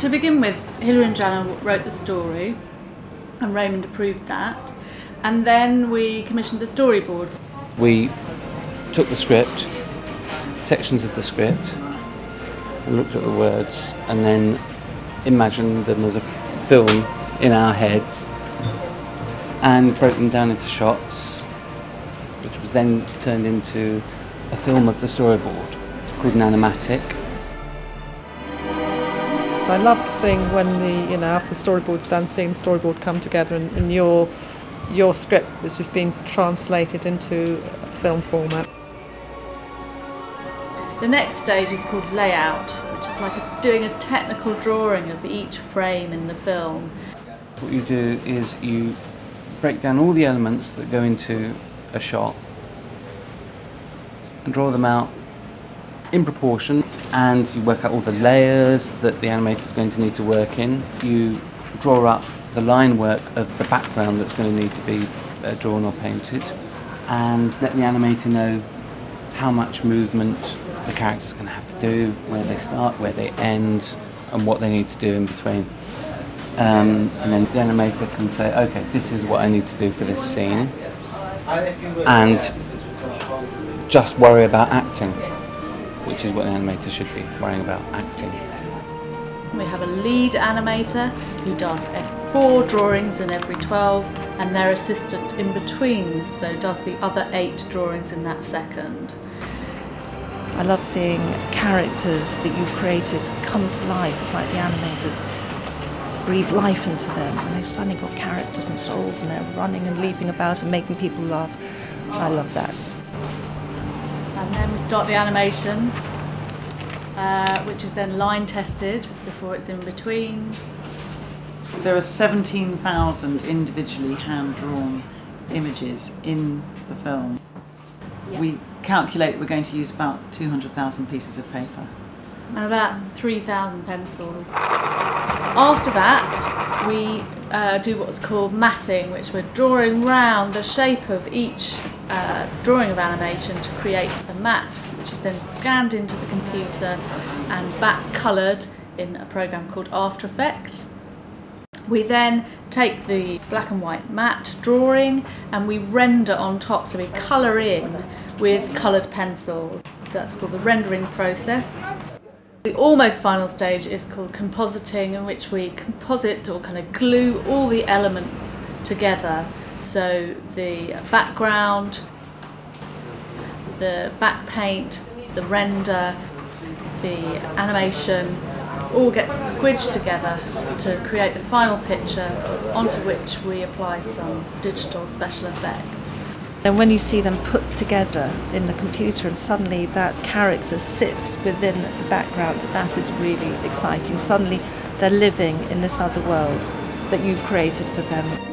To begin with, Hilary and Joanna wrote the story and Raymond approved that, and then we commissioned the storyboards. We took the script, sections of the script, and looked at the words, and then imagined them as a film in our heads and broke them down into shots, which was then turned into a film of the storyboard called an animatic. I love seeing when after the storyboard's done, seeing the storyboard come together and your script, which has been translated into film format. The next stage is called layout, which is like doing a technical drawing of each frame in the film. What you do is you break down all the elements that go into a shot and draw them out in proportion, and you work out all the layers that the animator is going to need to work in. You draw up the line work of the background that's going to need to be drawn or painted, and let the animator know how much movement the character's going to have to do, where they start, where they end, and what they need to do in between. And then the animator can say, okay, this is what I need to do for this scene, and just worry about acting, which is what an animator should be, worrying about acting. We have a lead animator who does 4 drawings in every 12, and their assistant in between, so does the other 8 drawings in that second. I love seeing characters that you've created come to life. It's like the animators breathe life into them, and they've suddenly got characters and souls, and they're running and leaping about and making people laugh. I love that. And then we start the animation, which is then line tested before it's in between. There are 17,000 individually hand-drawn images in the film. Yeah. We calculate we're going to use about 200,000 pieces of paper. And about 3,000 pencils. After that, we do what's called matting, which we're drawing round the shape of each drawing of animation to create a mat, which is then scanned into the computer and back coloured in a program called After Effects. We then take the black and white matte drawing and we render on top, so we colour in with coloured pencils. That's called the rendering process. The almost final stage is called compositing, in which we composite or kind of glue all the elements together. So the background, the back paint, the render, the animation, all gets squidged together to create the final picture, onto which we apply some digital special effects. And when you see them put together in the computer and suddenly that character sits within the background, that is really exciting. Suddenly they're living in this other world that you've created for them.